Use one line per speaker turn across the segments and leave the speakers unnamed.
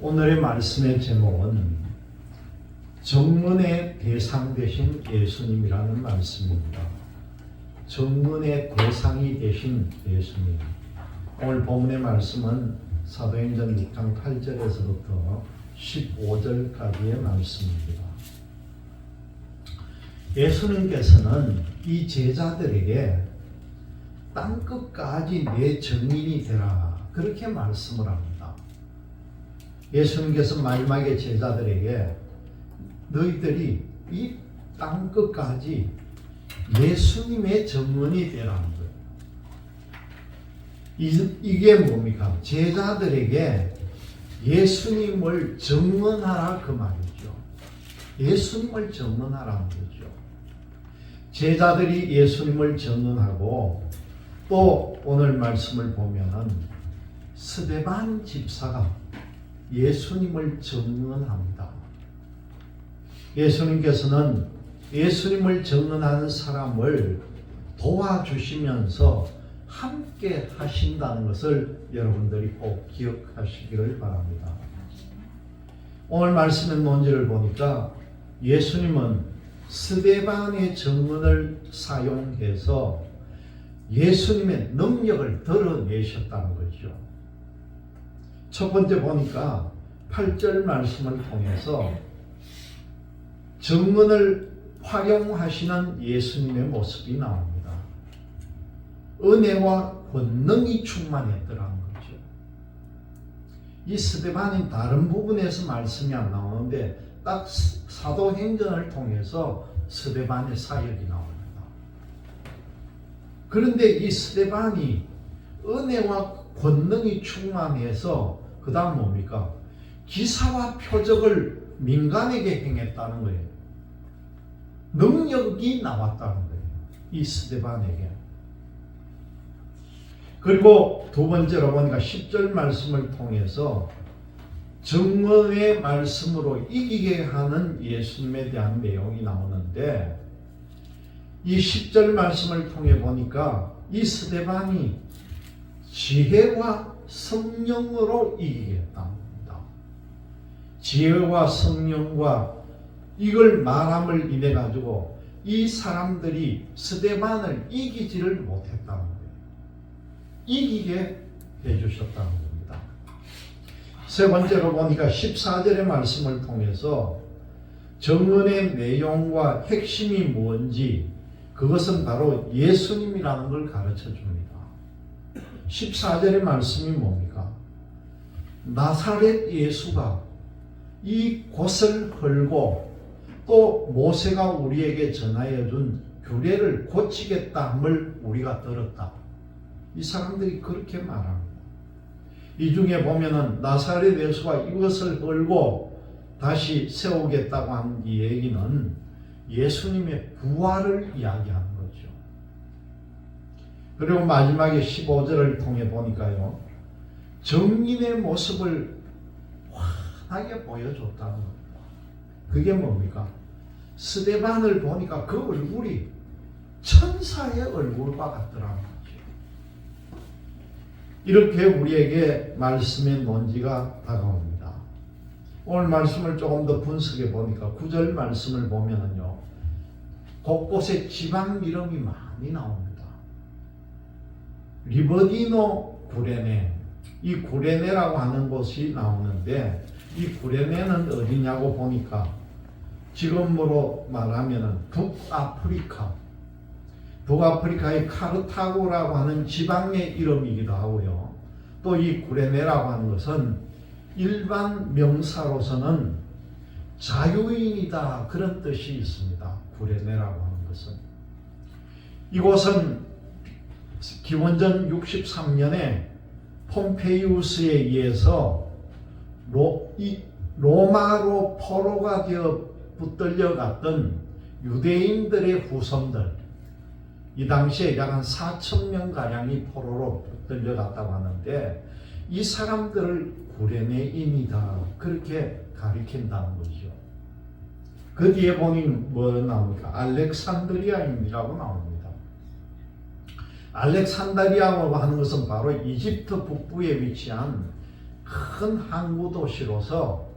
오늘의 말씀의 제목은 정문의 대상 되신 예수님이라는 말씀입니다. 정문의 대상이 되신 예수님. 오늘 본문의 말씀은 사도행전 6장 8절에서부터 15절까지의 말씀입니다. 예수님께서는 이 제자들에게 땅끝까지 내 증인이 되라, 그렇게 말씀을 합니다. 예수님께서 마지막에 제자들에게 너희들이 이 땅끝까지 예수님의 증언이 되라는 거예요. 이게 뭡니까? 제자들에게 예수님을 증언하라, 그 말이죠. 예수님을 증언하라는 거죠. 제자들이 예수님을 증언하고, 또 오늘 말씀을 보면은 스데반 집사가 예수님을 증언합니다. 예수님께서는 예수님을 증언하는 사람을 도와주시면서 함께 하신다는 것을 여러분들이 꼭 기억하시기를 바랍니다. 오늘 말씀의 논지를 보니까 예수님은 스데반의 증언을 사용해서 예수님의 능력을 드러내셨다는 거죠. 첫 번째 보니까 8절 말씀을 통해서 증언을 활용하시는 예수님의 모습이 나옵니다. 은혜와 권능이 충만했더라는 거죠. 이 스데반인 다른 부분에서 말씀이 안 나오는데 딱 사도행전을 통해서 스데반의 사역이 나옵니다. 그런데 이 스데반이 은혜와 권능이 충만해서 그 다음 뭡니까? 기사와 표적을 민간에게 행했다는 거예요. 능력이 나왔다는 거예요. 이 스데반에게. 그리고 두 번째로 보니까 10절 말씀을 통해서 증언의 말씀으로 이기게 하는 예수님에 대한 내용이 나오는데, 이 10절 말씀을 통해 보니까 이 스데반이 지혜와 성령으로 이기겠답니다. 지혜와 성령과 이걸 말함을 인해 가지고 이 사람들이 스데반을 이기지를 못했다는 거예요. 이기게 해주셨다는 겁니다. 세 번째로 보니까 14절의 말씀을 통해서 증언의 내용과 핵심이 뭔지, 그것은 바로 예수님이라는 걸 가르쳐 줍니다. 14절의 말씀이 뭡니까? 나사렛 예수가 이 곳을 헐고 또 모세가 우리에게 전하여 준 규례를 고치겠다함을 우리가 들었다. 이 사람들이 그렇게 말합니다. 이 중에 보면은 나사렛 예수가 이것을 헐고 다시 세우겠다고 하는 이 얘기는 예수님의 부활을 이야기하는 거죠. 그리고 마지막에 15절을 통해 보니까요, 정인의 모습을 환하게 보여줬다는 겁니다. 그게 뭡니까? 스데반을 보니까 그 얼굴이 천사의 얼굴과 같더라는 거죠. 이렇게 우리에게 말씀의 논지가 다가옵니다. 오늘 말씀을 조금 더 분석해 보니까 9절 말씀을 보면은요, 곳곳에 지방 이름이 많이 나옵니다. 리버디노 구레네, 이 구레네라고 하는 곳이 나오는데, 이 구레네는 어디냐고 보니까 지금으로 말하면은 북아프리카의 카르타고라고 하는 지방의 이름이기도 하고요. 또 이 구레네라고 하는 것은 일반 명사로서는 자유인이다, 그런 뜻이 있습니다. 구레네라고 하는 것은. 이곳은 기원전 63년에 폼페이우스에 의해서 로마로 포로가 되어 붙들려갔던 유대인들의 후손들, 이 당시에 약 한 4,000명 가량이 포로로 붙들려갔다고 하는데, 이 사람들을 구레네인이다, 그렇게 가리킨다는 거죠. 그 뒤에 보니 뭐 나옵니까? 알렉산드리아인이라고 나옵니다. 알렉산드리아라고 하는 것은 바로 이집트 북부에 위치한 큰 항구 도시로서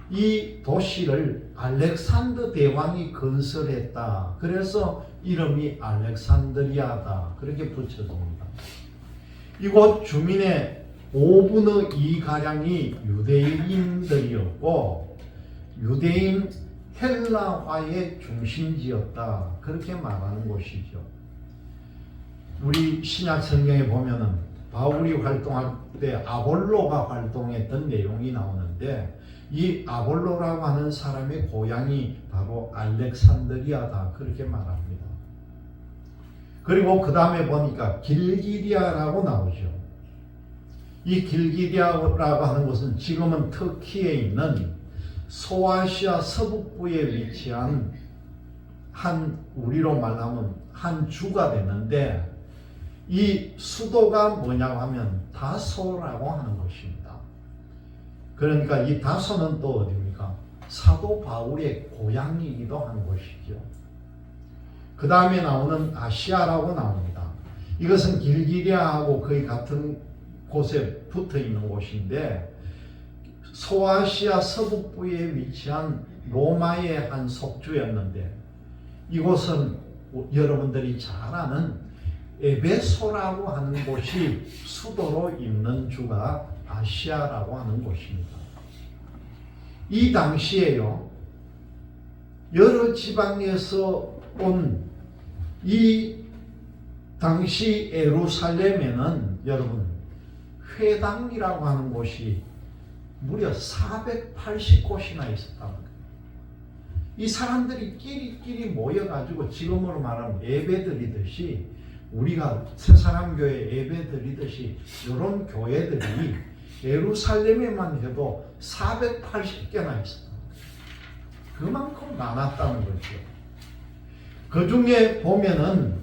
이 도시를 알렉산더 대왕이 건설했다. 그래서 이름이 알렉산드리아다. 그렇게 붙여집니다. 이곳 주민의 5분의 2가량이 유대인들이었고 유대인 헬라화의 중심지였다. 그렇게 말하는 곳이죠. 우리 신약 성경에 보면은 바울이 활동할 때 아볼로가 활동했던 내용이 나오는데 이 아볼로라고 하는 사람의 고향이 바로 알렉산드리아다. 그렇게 말합니다. 그리고 그 다음에 보니까 길기리아라고 나오죠. 이 길기리아라고 하는 것은 지금은 터키에 있는 소아시아 서북부에 위치한 우리로 말하면 한 주가 되는데 이 수도가 뭐냐고 하면 다소라고 하는 것입니다. 그러니까 이 다소는 또 어디입니까? 사도 바울의 고향이기도 한 곳이죠. 그 다음에 나오는 아시아라고 나옵니다. 이것은 길기리아하고 거의 같은 곳에 붙어 있는 곳인데 소아시아 서북부에 위치한 로마의 한 속주였는데 이곳은 여러분들이 잘 아는 에베소라고 하는 곳이 수도로 있는 주가 아시아라고 하는 곳입니다. 이 당시에요, 여러 지방에서 온 이 당시 예루살렘에는 여러분 회당이라고 하는 곳이 무려 480곳이나 있었다는 거예요. 이 사람들이 끼리끼리 모여가지고 지금으로 말하면 예배드리듯이 우리가 새사람교회 예배드리듯이 이런 교회들이 예루살렘에만 해도 480개나 있었다. 그만큼 많았다는 거죠. 그 중에 보면은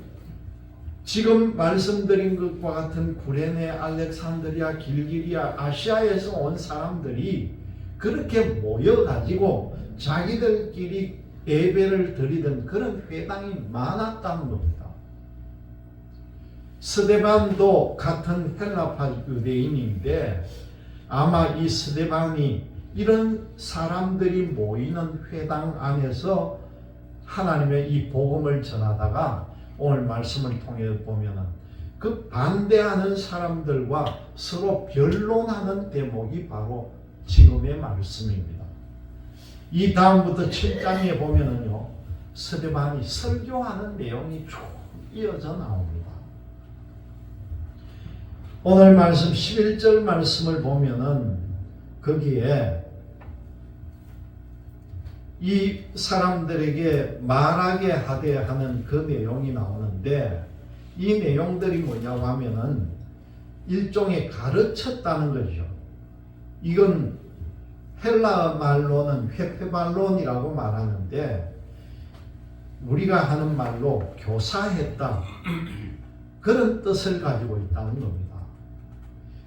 지금 말씀드린 것과 같은 구레네, 알렉산드리아, 길기리아, 아시아에서 온 사람들이 그렇게 모여가지고 자기들끼리 예배를 드리던 그런 회당이 많았다는 겁니다. 스데반도 같은 헬라파 유대인인데 아마 이 스데반이 이런 사람들이 모이는 회당 안에서 하나님의 이 복음을 전하다가 오늘 말씀을 통해 보면은 그 반대하는 사람들과 서로 변론하는 대목이 바로 지금의 말씀입니다. 이 다음부터 7장에 보면은요, 스데반이 설교하는 내용이 쭉 이어져 나옵니다. 오늘 말씀 11절 말씀을 보면은 거기에 이 사람들에게 말하게 하되 하는 그 내용이 나오는데 이 내용들이 뭐냐고 하면은 일종의 가르쳤다는 거죠. 이건 헬라 말로는 회페발론이라고 말하는데 우리가 하는 말로 교사했다. 그런 뜻을 가지고 있다는 겁니다.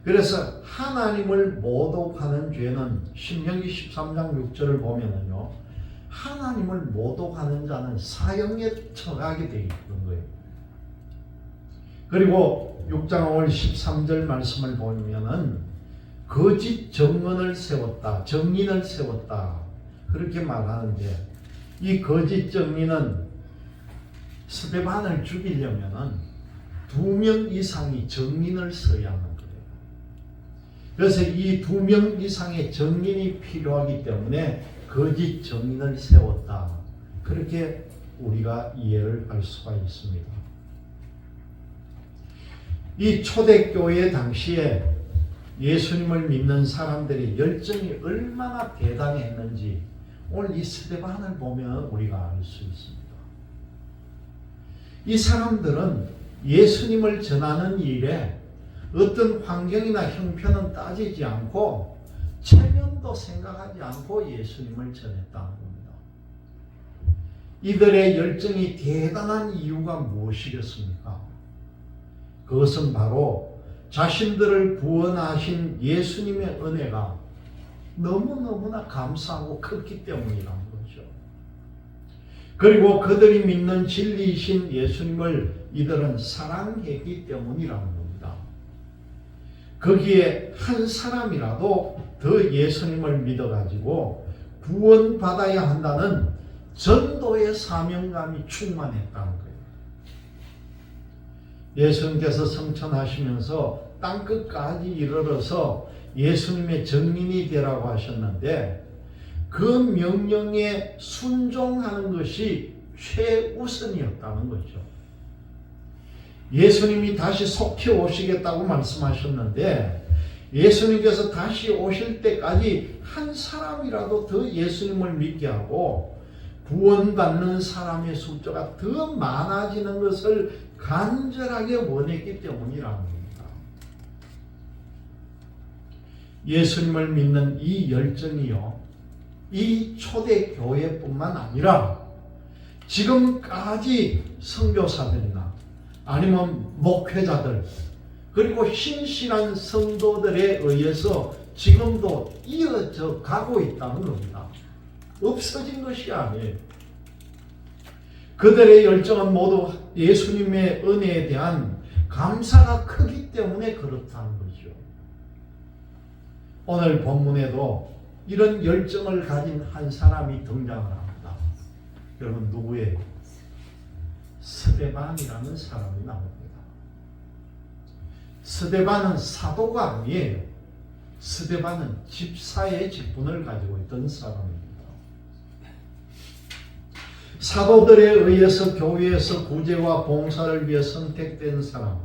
그래서 하나님을 모독하는 죄는 신명기 13장 6절을 보면은요, 하나님을 모독하는 자는 사형에 처하게 되어 있는 거예요. 그리고 6장 5월 13절 말씀을 보면은 거짓 정언을 세웠다, 정인을 세웠다 그렇게 말하는데 이 거짓 정인은 스데반을 죽이려면은 2명 이상이 정인을 서야 하는 거예요. 그래서 이 2명 이상의 정인이 필요하기 때문에 거짓 정인을 세웠다. 그렇게 우리가 이해를 할 수가 있습니다. 이 초대교회 당시에 예수님을 믿는 사람들의 열정이 얼마나 대단했는지 오늘 이 스데반을 보면 우리가 알 수 있습니다. 이 사람들은 예수님을 전하는 일에 어떤 환경이나 형편은 따지지 않고 체면도 생각하지 않고 예수님을 전했다는 겁니다. 이들의 열정이 대단한 이유가 무엇이겠습니까? 그것은 바로 자신들을 구원하신 예수님의 은혜가 너무너무나 감사하고 컸기 때문이라는 거죠. 그리고 그들이 믿는 진리이신 예수님을 이들은 사랑했기 때문이라는 겁니다. 거기에 한 사람이라도 더 예수님을 믿어가지고 구원받아야 한다는 전도의 사명감이 충만했다는 거예요. 예수님께서 성천하시면서 땅끝까지 이르러서 예수님의 증인이 되라고 하셨는데 그 명령에 순종하는 것이 최우선이었다는 거죠. 예수님이 다시 속히 오시겠다고 말씀하셨는데 예수님께서 다시 오실 때까지 한 사람이라도 더 예수님을 믿게 하고 구원받는 사람의 숫자가 더 많아지는 것을 간절하게 원했기 때문이라는 겁니다. 예수님을 믿는 이 열정이요, 이 초대교회뿐만 아니라 지금까지 선교사들이나 아니면 목회자들 그리고 신실한 성도들에 의해서 지금도 이어져 가고 있다는 겁니다. 없어진 것이 아니에요. 그들의 열정은 모두 예수님의 은혜에 대한 감사가 크기 때문에 그렇다는 거죠. 오늘 본문에도 이런 열정을 가진 한 사람이 등장을 합니다. 여러분 누구예요? 스데반이라는 사람이 나옵니다. 스데반은 사도가 아니에요. 스데반은 집사의 직분을 가지고 있던 사람입니다. 사도들에 의해서 교회에서 구제와 봉사를 위해 선택된 사람.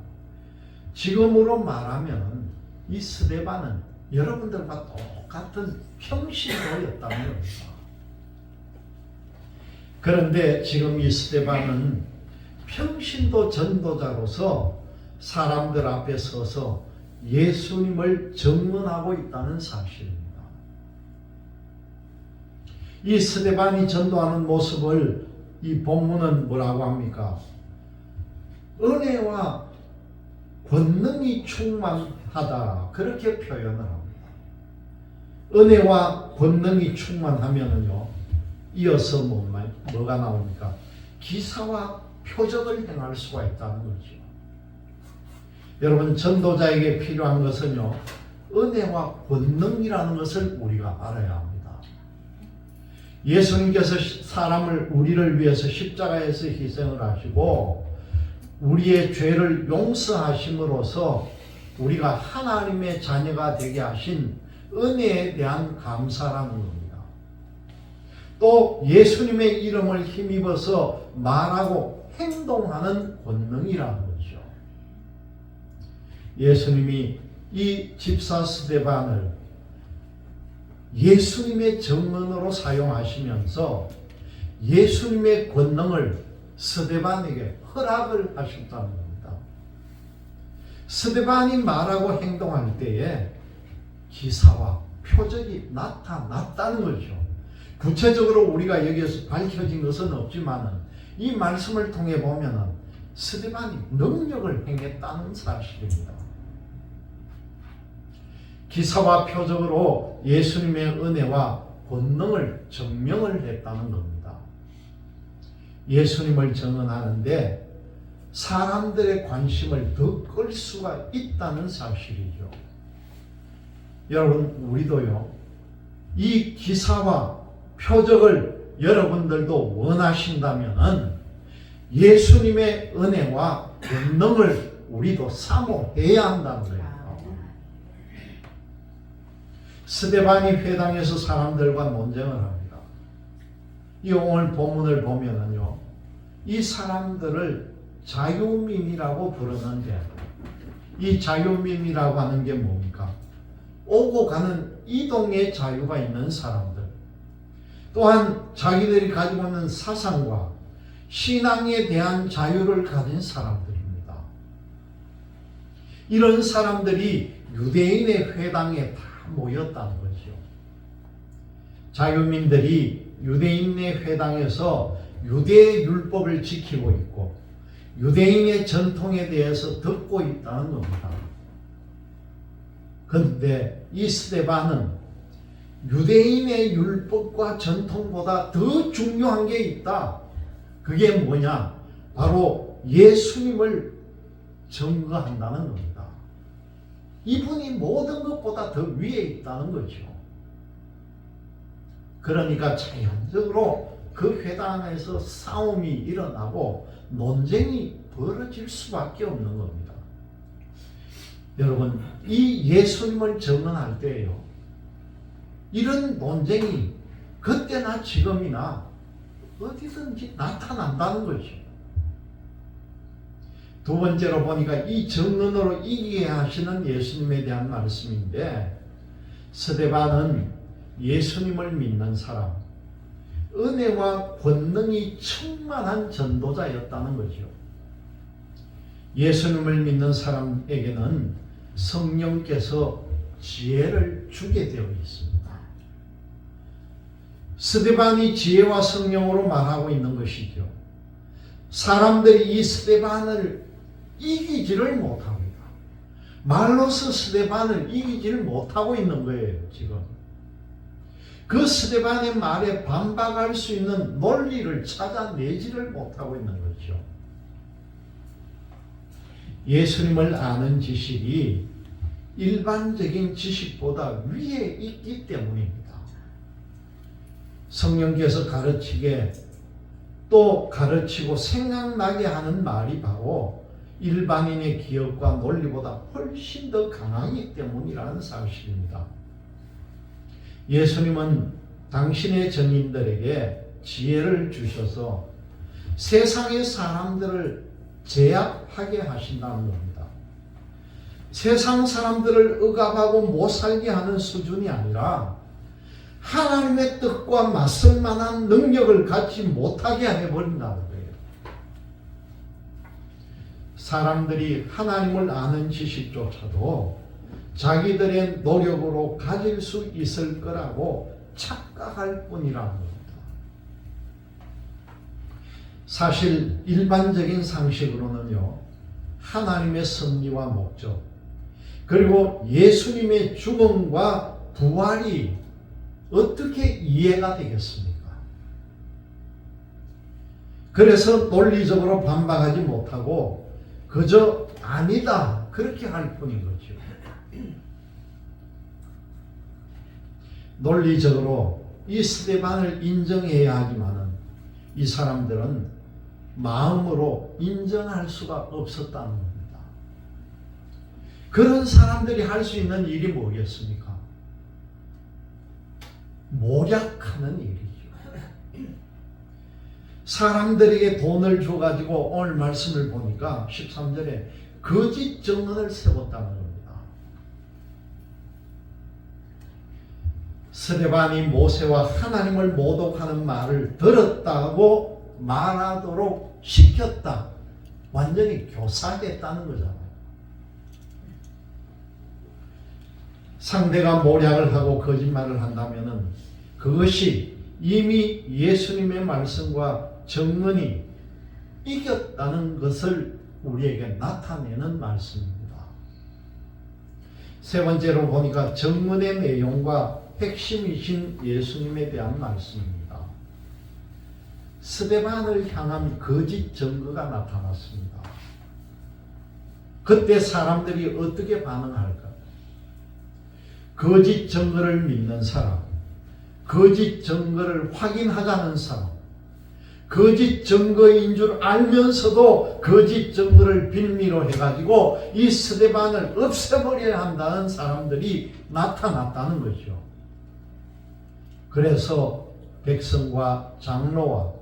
지금으로 말하면 이 스데반은 여러분들과 똑같은 평신도였다는 겁니다. 그런데 지금 이 스데반은 평신도 전도자로서 사람들 앞에 서서 예수님을 증언하고 있다는 사실입니다. 이 스데반이 전도하는 모습을 이 본문은 뭐라고 합니까? 은혜와 권능이 충만하다, 그렇게 표현을 합니다. 은혜와 권능이 충만하면은요, 이어서 뭐가 나옵니까? 기사와 표적을 행할 수가 있다는 거죠. 여러분, 전도자에게 필요한 것은요, 은혜와 권능이라는 것을 우리가 알아야 합니다. 예수님께서 우리를 위해서 십자가에서 희생을 하시고 우리의 죄를 용서하심으로써 우리가 하나님의 자녀가 되게 하신 은혜에 대한 감사라는 겁니다. 또 예수님의 이름을 힘입어서 말하고 행동하는 권능이라는 거죠. 예수님이 이 집사 스데반을 예수님의 증언으로 사용하시면서 예수님의 권능을 스데반에게 허락을 하셨다는 겁니다. 스데반이 말하고 행동할 때에 기사와 표적이 나타났다는 거죠. 구체적으로 우리가 여기에서 밝혀진 것은 없지만 이 말씀을 통해 보면 스데반이 능력을 행했다는 사실입니다. 기사와 표적으로 예수님의 은혜와 권능을 증명을 했다는 겁니다. 예수님을 증언하는데 사람들의 관심을 더 끌 수가 있다는 사실이죠. 여러분, 우리도요, 이 기사와 표적을 여러분들도 원하신다면 예수님의 은혜와 권능을 우리도 사모해야 한다는 거예요. 스데반이 회당에서 사람들과 논쟁을 합니다. 이 오늘 본문을 보면은요, 이 사람들을 자유민이라고 부르는데 이 자유민이라고 하는 게 뭡니까? 오고 가는 이동의 자유가 있는 사람들, 또한 자기들이 가지고 있는 사상과 신앙에 대한 자유를 가진 사람들입니다. 이런 사람들이 유대인의 회당에 다 모였다는 거죠. 자유민들이 유대인의 회당에서 유대의 율법을 지키고 있고 유대인의 전통에 대해서 듣고 있다는 겁니다. 그런데 이 스데반은 유대인의 율법과 전통보다 더 중요한 게 있다. 그게 뭐냐? 바로 예수님을 증거한다는 겁니다. 이분이 모든 것보다 더 위에 있다는 거죠. 그러니까 자연적으로 그 회당 안에서 싸움이 일어나고 논쟁이 벌어질 수밖에 없는 겁니다. 여러분, 이 예수님을 증언할 때요, 이런 논쟁이 그때나 지금이나 어디든지 나타난다는 거죠. 두 번째로 보니까 이 증언으로 이기게 하시는 예수님에 대한 말씀인데, 스데반은 예수님을 믿는 사람, 은혜와 권능이 충만한 전도자였다는 거죠. 예수님을 믿는 사람에게는 성령께서 지혜를 주게 되어 있습니다. 스데반이 지혜와 성령으로 말하고 있는 것이죠. 사람들이 이 스데반을 이기지를 못합니다. 말로서 스데반을 이기지를 못하고 있는 거예요, 지금. 그 스데반의 말에 반박할 수 있는 논리를 찾아내지를 못하고 있는 거죠. 예수님을 아는 지식이 일반적인 지식보다 위에 있기 때문입니다. 성령께서 가르치게 또 가르치고 생각나게 하는 말이 바로 일반인의 기억과 논리보다 훨씬 더 강하기 때문이라는 사실입니다. 예수님은 당신의 증인들에게 지혜를 주셔서 세상의 사람들을 제압하게 하신다는 겁니다. 세상 사람들을 억압하고 못 살게 하는 수준이 아니라 하나님의 뜻과 맞설 만한 능력을 갖지 못하게 해버린다는 거예요. 사람들이 하나님을 아는 지식조차도 자기들의 노력으로 가질 수 있을 거라고 착각할 뿐이라는 겁니다. 사실 일반적인 상식으로는요, 하나님의 섭리와 목적, 그리고 예수님의 죽음과 부활이 어떻게 이해가 되겠습니까? 그래서 논리적으로 반박하지 못하고 그저 아니다, 그렇게 할 뿐인 거죠. 논리적으로 이 스데반을 인정해야 하지만은 이 사람들은 마음으로 인정할 수가 없었다는 겁니다. 그런 사람들이 할 수 있는 일이 뭐겠습니까? 모략하는 일이죠. 사람들에게 돈을 줘가지고 오늘 말씀을 보니까 13절에 거짓 증언을 세웠다는 겁니다. 스데반이 모세와 하나님을 모독하는 말을 들었다고 말하도록 시켰다. 완전히 교사했다는 거잖아요. 상대가 모략을 하고 거짓말을 한다면은 그것이 이미 예수님의 말씀과 증언이 이겼다는 것을 우리에게 나타내는 말씀입니다. 세 번째로 보니까 증언의 내용과 핵심이신 예수님에 대한 말씀입니다. 스데반을 향한 거짓 증거가 나타났습니다. 그때 사람들이 어떻게 반응할까? 거짓 증거를 믿는 사람, 거짓 증거를 확인하자는 사람, 거짓 증거인 줄 알면서도 거짓 증거를 빌미로 해가지고 이 스데반을 없애버려야 한다는 사람들이 나타났다는 거죠. 그래서 백성과 장로와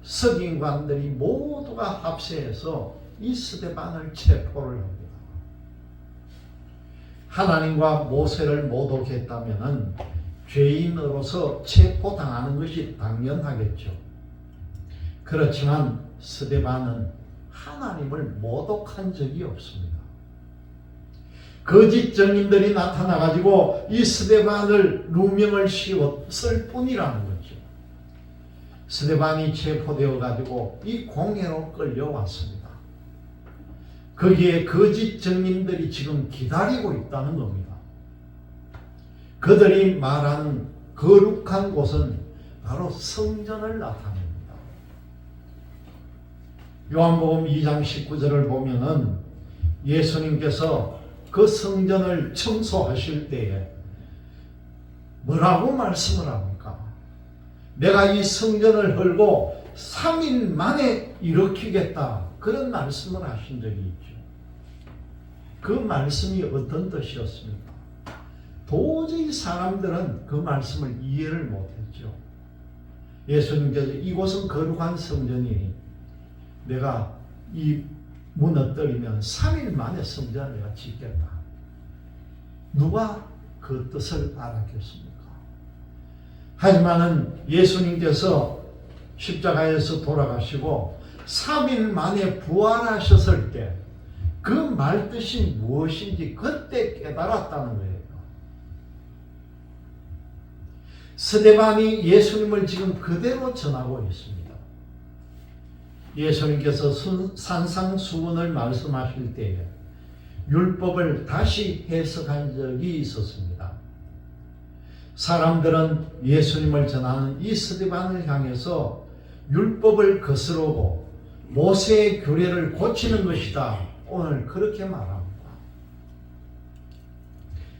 서기관들이 모두가 합세해서 이 스데반을 체포를 합니다. 하나님과 모세를 모독했다면 죄인으로서 체포당하는 것이 당연하겠죠. 그렇지만 스데반은 하나님을 모독한 적이 없습니다. 거짓 증인들이 나타나가지고 이 스데반을 누명을 씌웠을 뿐이라는 거죠. 스데반이 체포되어가지고 이 공회로 끌려왔습니다. 거기에 거짓 증인들이 지금 기다리고 있다는 겁니다. 그들이 말하는 거룩한 곳은 바로 성전을 나타냅니다. 요한복음 2장 19절을 보면은 예수님께서 그 성전을 청소하실 때에 뭐라고 말씀을 합니까? 내가 이 성전을 헐고 3일 만에 일으키겠다. 그런 말씀을 하신 적이 있죠. 그 말씀이 어떤 뜻이었습니까? 도저히 사람들은 그 말씀을 이해를 못했죠. 예수님께서 이곳은 거룩한 성전이니 내가 이 무너뜨리면 3일 만에 성전을 내가 짓겠다. 누가 그 뜻을 알았겠습니까? 하지만은 예수님께서 십자가에서 돌아가시고 3일 만에 부활하셨을 때 그 말뜻이 무엇인지 그때 깨달았다는 거예요. 스데반이 예수님을 지금 그대로 전하고 있습니다. 예수님께서 산상수훈을 말씀하실 때에 율법을 다시 해석한 적이 있었습니다. 사람들은 예수님을 전하는 이 스데반을 향해서 율법을 거스르고 모세의 규례를 고치는 것이다. 오늘 그렇게 말합니다.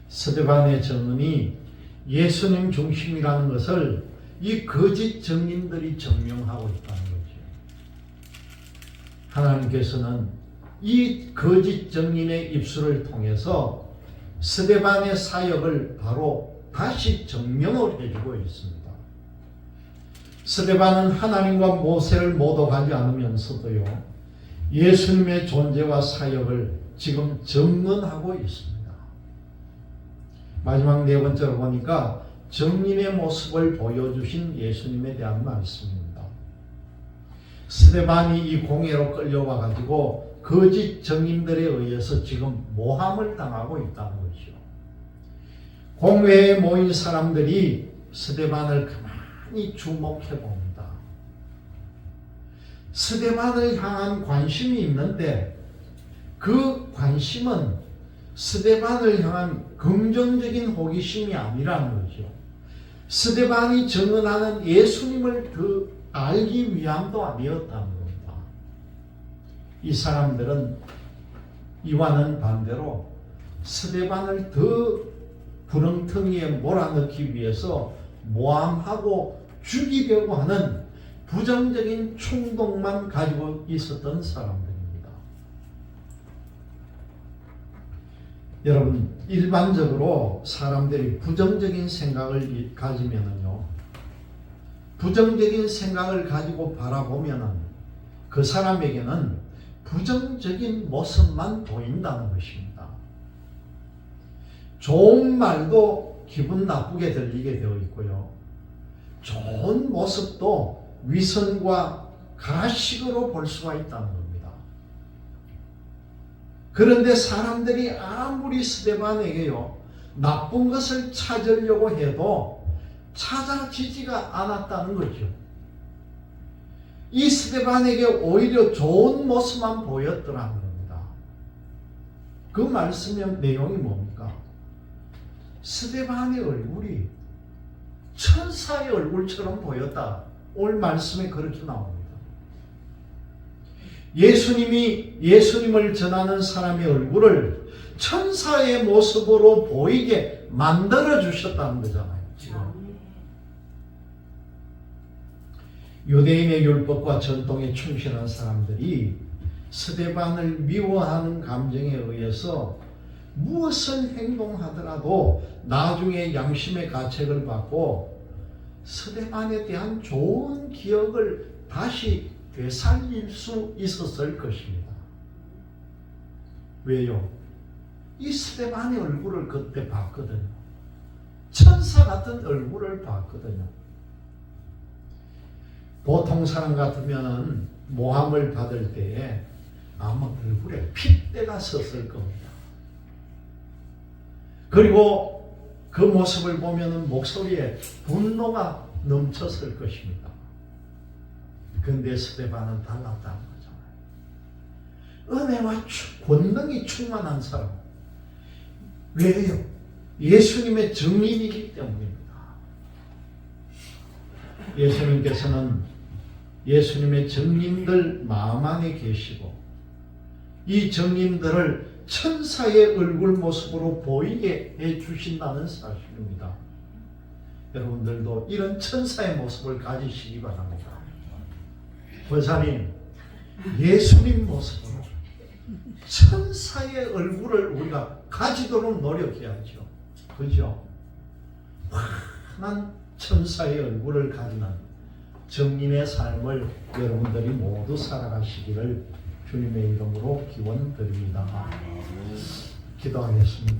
스데반의 증언이 예수님 중심이라는 것을 이 거짓 증인들이 증명하고 있다는 거죠. 하나님께서는 이 거짓 증인의 입술을 통해서 스데반의 사역을 바로 다시 증명을 해주고 있습니다. 스데반은 하나님과 모세를 모독하지 않으면서도요, 예수님의 존재와 사역을 지금 증언하고 있습니다. 마지막 네 번째로 보니까 증인의 모습을 보여주신 예수님에 대한 말씀입니다. 스데반이 이 공회로 끌려와 가지고 거짓 증인들에 의해서 지금 모함을 당하고 있다는 것이죠. 공회에 모인 사람들이 스데반을 가만히 주목해 봅니다. 스데반을 향한 관심이 있는데 그 관심은 스데반을 향한 긍정적인 호기심이 아니라는 거죠. 스데반이 증언하는 예수님을 더 알기 위함도 아니었다는 겁니다. 이 사람들은 이와는 반대로 스데반을 더 구렁텅이에 몰아넣기 위해서 모함하고 죽이려고 하는 부정적인 충동만 가지고 있었던 사람들입니다. 여러분, 일반적으로 사람들이 부정적인 생각을 가지면은요, 부정적인 생각을 가지고 바라보면은 그 사람에게는 부정적인 모습만 보인다는 것입니다. 좋은 말도 기분 나쁘게 들리게 되어 있고요, 좋은 모습도 위선과 가식으로 볼 수가 있다는 겁니다. 그런데 사람들이 아무리 스데반에게요, 나쁜 것을 찾으려고 해도 찾아지지가 않았다는 거죠. 이 스데반에게 오히려 좋은 모습만 보였더라는 겁니다. 그 말씀의 내용이 뭡니까? 스데반의 얼굴이 천사의 얼굴처럼 보였다. 오늘 말씀에 그렇게 나옵니다. 예수님을 전하는 사람의 얼굴을 천사의 모습으로 보이게 만들어 주셨다는 거잖아요. 지금 유대인의 율법과 전통에 충실한 사람들이 스데반을 미워하는 감정에 의해서 무엇을 행동하더라도 나중에 양심의 가책을 받고 스데반에 대한 좋은 기억을 다시 되살릴 수 있었을 것입니다. 왜요? 이 스데반의 얼굴을 그때 봤거든요. 천사 같은 얼굴을 봤거든요. 보통 사람 같으면 모함을 받을 때에 아마 얼굴에 핏대가 섰을 겁니다. 그리고 그 모습을 보면 목소리에 분노가 넘쳤을 것입니다. 그런데 스데반은 달랐다는 거잖아요. 은혜와 권능이 충만한 사람. 왜요? 예수님의 증인이기 때문입니다. 예수님께서는 예수님의 증인들 마음 안에 계시고 이 증인들을 천사의 얼굴 모습으로 보이게 해 주신다는 사실입니다. 여러분들도 이런 천사의 모습을 가지시기 바랍니다. 권사님, 예수님 모습으로 천사의 얼굴을 우리가 가지도록 노력해야죠. 그죠? 환한 천사의 얼굴을 가지는 정인의 삶을 여러분들이 모두 살아가시기를 주님의 이름으로 기원드립니다. 기도하겠습니다.